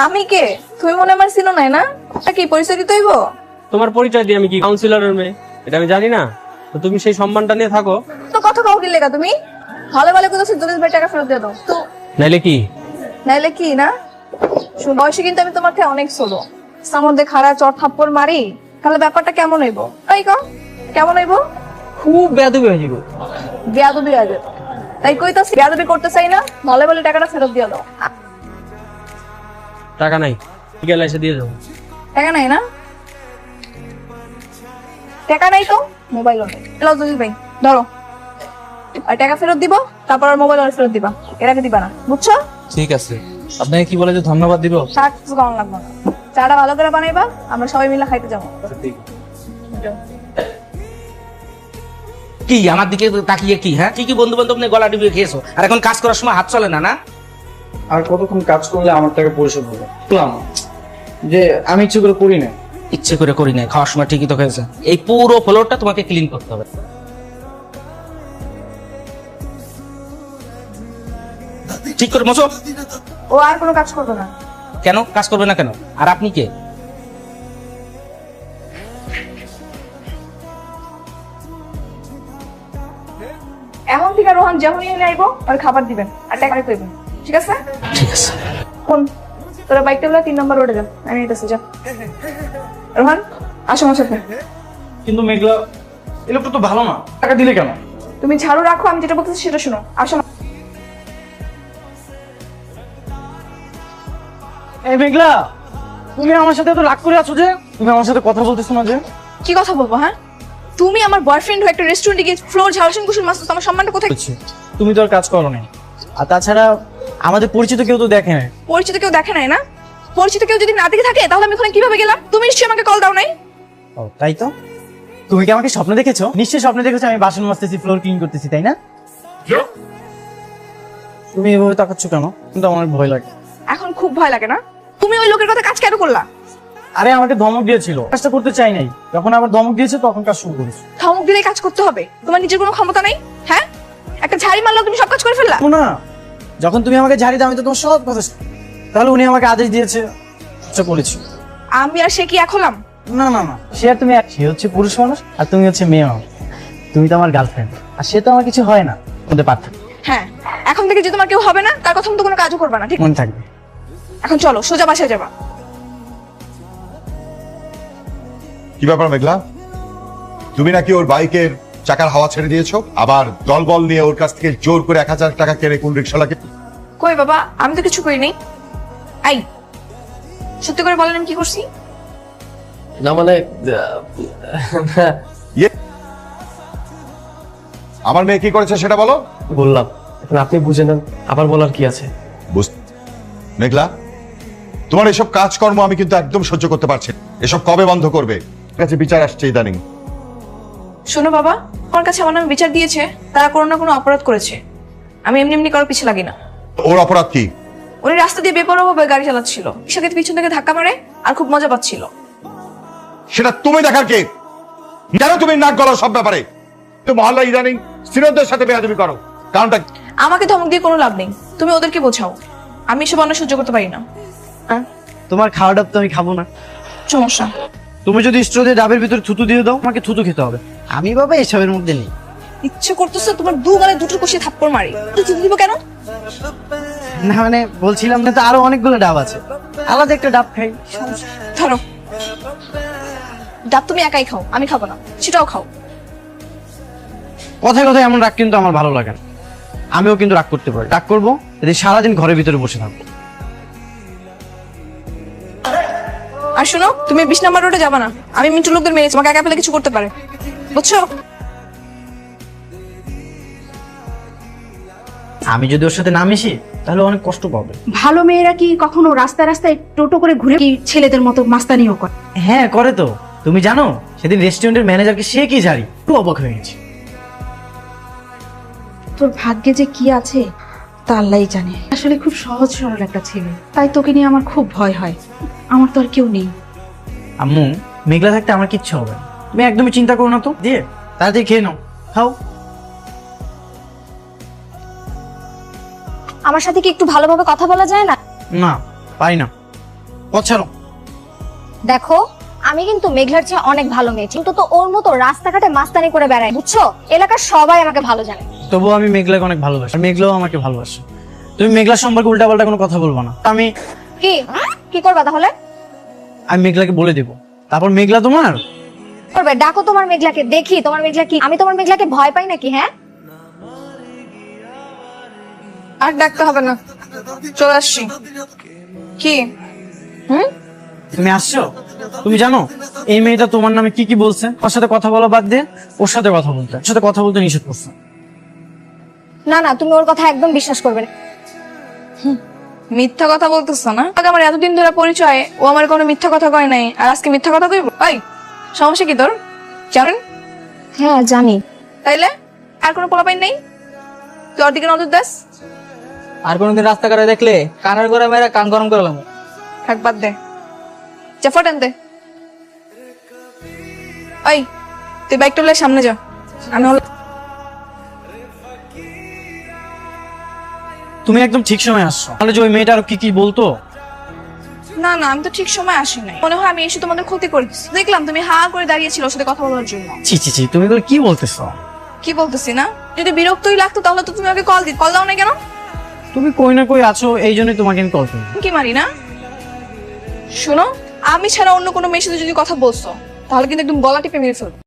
আমি কে? তুমি মনে আমার চিনো নাই না? কি পরিচয় দিতে হইব? তোমার পরিচয় দিয়ে আমি কি কাউন্সিলরের মেয়ে এটা আমি জানি না? তো তুমি সেই সম্মানটা নিয়ে থাকো। তো কথা কাউ কি লেখা তুমি? ভালো ভালো কথা দলিল ভাই টাকা ফেরত দিয়ে দাও তো। নাইলে কি? নাইলে কি না? শুন, বয়সে কিন্তু আমি তোমার থেকে অনেক ছোট। তার মধ্যে খাড়া চট থাপ্পড় মারি, তাহলে ব্যাপারটা কেমন হইব? তাই কও, কেমন হইব? খুব বেয়াদবি হয়ে যাবো। বেয়াদবি আগে তাই কই তো বেয়াদবি করতে চাই না, ভালো ভালো টাকাটা ফেরত দিয়ে দাও। টাকা নাই, গেলে এসে দিয়ে যাবো। টাকা নাই না? টাকা নাই তো মোবাইলও নেই। এলাও দলিল ভাই, ধরো। আর টাকা ফেরত দিব, তারপর আর মোবাইল ফেরত দিবা, এর আগে দিবা না, বুঝছো? ঠিক আছে, আপনাকে কি বলে যে ধন্যবাদ দিব? শাক কিছু কম লাগবে না। চাটা ভালো করে বানাইবা, আমরা সবাই মিলে খাইতে যাবো। কি আমার দিকে তাকিয়ে কি? হ্যাঁ, কি বন্ধু বান্ধব নিয়ে গলা ডিবিয়ে খেয়েছো, আর এখন কাজ করার সময় হাত চলে না? না আর কতক্ষণ কাজ করলে আমার টাকা পরিশোধ হবে? যে আমি ইচ্ছে করে করি না। ইচ্ছে করে করি নাই, খাওয়ার সময় ঠিকই তো খেয়েছে। এই পুরো ফ্লোরটা তোমাকে ক্লিন করতে হবে। ঠিক করে মোছো। ও আর কোনো কাজ করবে না। কেন কাজ করবে না কেন? আর আপনি কে? এখন থেকে রোহান যেমনই এনে আইবো আর খাবার দিবেন আর টাকা কইবেন, ঠিক আছে? ঠিক আছে। কোন তোরা বাইকটা বলে 3 নম্বর রোডে যা, আমি এটাছি যা। রোহান আসো আমার সাথে। কিন্তু মেঘলা, এই লোকটা তো ভালো না, টাকা দিলে কেন? তুমি ঝাড়ু রাখো, আমি যেটা বলতেছি সেটা শোনো। আসো। এই মেঘলা, তুমি আমার সাথে এত রাগ করে আছো যে? তুমি আমার সাথে কথা বলতেছো না যে? কি কথা বলবো? হ্যাঁ, তুমি আমার বয়ফ্রেন্ড হয়ে একটা রেস্টুরেন্টে গিয়ে ফ্লোর ঝাড়ুছেন, কুসুম মাছ, আমার সম্মানটা কোথায়? তুমি তো আর কাজ করো না, আর তাছাড়া আমাদের পরিচিত কেউ তো দেখে না। পরিচিত কেউ দেখে নাই না? পরিচিত কেউ যদি না দেখে থাকে তাহলে আমি ওখানে কিভাবে গেলাম? তুমি নিশ্চয়ই আমাকে কল দাও নাই। ও তাই তো? তুমি কি আমাকে স্বপ্নে দেখেছো? নিশ্চয়ই স্বপ্নে দেখেছো আমি বাসন মাজতেছি, ফ্লোর ক্লিন করতেছি, তাই না? তুমি এভাবে তাকাচ্ছ কেন? কিন্তু আমার ভয় লাগে। এখন খুব ভয় লাগে না? তুমি ওই লোকের কথা কাজ কেন করলা? আরে আমাকে ধমক দিয়েছিল, কাজটা করতে চাই নাই, যখন আবার ধমক দিয়েছে তখন কাজ শুরু করেছি। ধমক দিলে কাজ করতে হবে? তোমার নিজের কোনো ক্ষমতা নাই? হ্যাঁ, একটা ঝাড়ি মারলো তুমি সব কাজ করে ফেললা। না, যখন তুমি আমাকে ঝাড়ি দাও আমি তো তোমার সব কথা শুনি। তাহলে উনি আমাকে আদেশ দিয়েছে, আচ্ছা করেছি। আমি আর সে কি এক হলাম? না না না, সে আর তুমি সে হচ্ছে পুরুষ মানুষ আর তুমি হচ্ছে মেয়ে মানুষ। তুমি তো আমার গার্লফ্রেন্ড আর সে তো আমার কিছু হয় না, ওদের পার্থক্য। হ্যাঁ, এখন থেকে যে তোমার কেউ হবে না তার কথা মতো কোনো কাজও করবে না, ঠিক? মনে থাকবে। এখন চলো সোজা বাসায় যাবা। কি ব্যাপার মেঘলা, তুমি নাকি ওর বাইকের চাকার হাওয়া ছেড়ে দিয়েছো, আবার দলবল নিয়ে ওর কাছ থেকে জোর করে 1000 টাকা কেড়ে কোন রিক্সাওয়ালাকে? কই বাবা, আমি তো কিছু করিনি। আই সত্যি করে বলেন আমি কি করছি? না মানে ইয়ে, আমার মেয়ে কি করেছে সেটা বলো। বললাম, এখন আপনি বুঝে নেন, আবার বলার কি আছে? মেঘলা, তোমার এসব কাজকর্ম আমি কিন্তু একদম সহ্য করতে পারছি না। এসব কবে বন্ধ করবে? কাছে বিচার আসছে ইদানিং। শোনো বাবা, আমার কাছে আমার নামে বিচার দিয়েছে, তারা কোনো না কোনো অপরাধ করেছে। আমি এমনি এমনি কারোর পিছে লাগি না। ওর অপরাধ কি? উনি রাস্তা দিয়ে বেপরোয়াভাবে গাড়ি চালাচ্ছিল, সাথে পিছন থেকে ধাক্কা মারে আর খুব মজা পাচ্ছিল। সেটা তুমি দেখার কে? কেন তুমি নাক গলাও সব ব্যাপারে? তো মহল্লা ইদানিং সিনিয়রদের সাথে বেয়াদবি করো, কারণটা কি? আমাকে ধমক দিয়ে কোনো লাভ নেই, তুমি ওদেরকে বোঝাও। আমি এসব অন্য সহ্য করতে পারি না। তোমার খাওয়া ডাব তো আমি খাবো না। সমস্যা? তুমি যদি স্ট্র দিয়ে ডাবের ভিতরে থুতু দিয়ে দাও, আমাকে থুতু খেতে হবে। আমি বাবা এসবের মধ্যে নেই। ইচ্ছে করতেছে তোমার দু গালে দুটো কষিয়ে থাপ্পড় মারি। তুই চুপ দিব কেন? না মানে বলছিলাম না তো, আরো অনেকগুলো ডাব আছে, আলাদা একটা ডাব খাই। ধরো ডাব, তুমি একাই খাও, আমি খাবো না, সেটাও খাও। কথায় কথায় এমন রাগ কিন্তু আমার ভালো লাগে না। আমিও কিন্তু রাগ করতে পারি, রাগ করবো যদি সারাদিন ঘরের ভিতরে বসে থাকবো। আর শোনো, তুমি 20 নম্বর রোডে যাবা না। আমি মিন্টু লোকদের মেরেছি, তোমাকে একা পেলে কিছু করতে পারে, বুঝছো? আমি যদি ওর সাথে না মিশি তাহলে অনেক কষ্ট পাবে। ভালো মেয়েরা কি কখনো রাস্তায় রাস্তায় টোটো করে ঘুরে কি ছেলেদের মতো মাস্তানিও করে? হ্যাঁ করে তো। তুমি জানো সেদিন রেস্টুরেন্টের ম্যানেজারকে সে কি ঝাড়ি, খুব অবাক হয়ে গেছি। তোর ভাগ্যে যে কি আছে তা আল্লাহই জানে। আসলে খুব সহজ সরল একটা ছেলে, তাই তোকে নিয়ে আমার খুব ভয় হয়। আমার তো আর কেউ নেই। আম্মু, মেঘলা থাকতে আমার কিচ্ছু হবে না, তুমি একদমই চিন্তা করো না তো। দিয়ে তাড়াতাড়ি খেয়ে নাও, খাও। আমার সাথে কি একটু ভালোভাবে কথা বলা যায় না? না পারি না, পথ ছাড়ো। দেখো আমি কিন্তু মেঘলার চেয়ে অনেক ভালো মেয়ে, কিন্তু তো ওর মতো রাস্তাঘাটে মাস্তানি করে বেড়ায়, বুঝছো? এলাকার সবাই আমাকে ভালো জানে। তবুও আমি মেঘলাকে অনেক ভালোবাসি, আর মেঘলাও আমাকে ভালোবাসে। তুমি মেঘলার সম্পর্কে উল্টাপাল্টা কোনো কথা বলবো না। আমি কি কি করবা তাহলে? আমি মেঘলাকে বলে দেবো, তারপর মেঘলা তোমার। করবে, ডাকো তোমার মেঘলাকে, দেখি তোমার মেঘলা কি। আমি তোমার মেঘলাকে ভয় পাই নাকি? হ্যাঁ, আর ডাকতে হবে না, চলে আসছি। কি তুমি আসছো? তুমি জানো এই মেয়েটা তোমার নামে কি কি বলছে? ওর সাথে কথা বলা বাদ দিয়ে ওর সাথে কথা বলতে, ওর সাথে কথা বলতে নিষেধ করছে। না না, তুমি ওর কথা একদম বিশ্বাস করবে না। মিথ্যা কথা বলতেছ না? আগে আমার এতদিন ধরে পরিচয়, ও আমার কোনো মিথ্যা কথা কয় নাই, আর আজকে মিথ্যা কথা কইব? ওই সমস্যা কি তোর? জানেন? হ্যাঁ জানি। তাইলে আর কোনো পোলাপাইন নেই? তোর দিকে নজর দাস। আর কোনোদিন রাস্তাঘাটে দেখলে কানের করে মেরে কান গরম করলাম। থাক, বাদ দে, যা ফটেন দে। ওই তুই বাইকটা লয়ে সামনে যা, আমি হলো। তুমি একদম ঠিক সময় আসছো, তাহলে যে ওই মেয়েটা আরো কি কি বলতো। না না, আমি তো ঠিক সময় আসি নাই, মনে হয় আমি এসে তোমাদের ক্ষতি করে দিচ্ছি। দেখলাম তুমি হা করে দাঁড়িয়েছিল ওর সাথে কথা বলার জন্য। ছি ছি ছি, তুমি এগুলো কি বলতেছো? কি বলতেছি না? যদি বিরক্তই লাগতো তাহলে তো তুমি ওকে কল দাও না কেন? তুমি কই না কই আছো, এই জন্যই তোমাকে আমি কল করি। কি মারি না? শোনো, আমি ছাড়া অন্য কোনো মেয়ের সাথে যদি কথা বলছো তাহলে কিন্তু একদম গলা টিপে মেরে ফেলবো।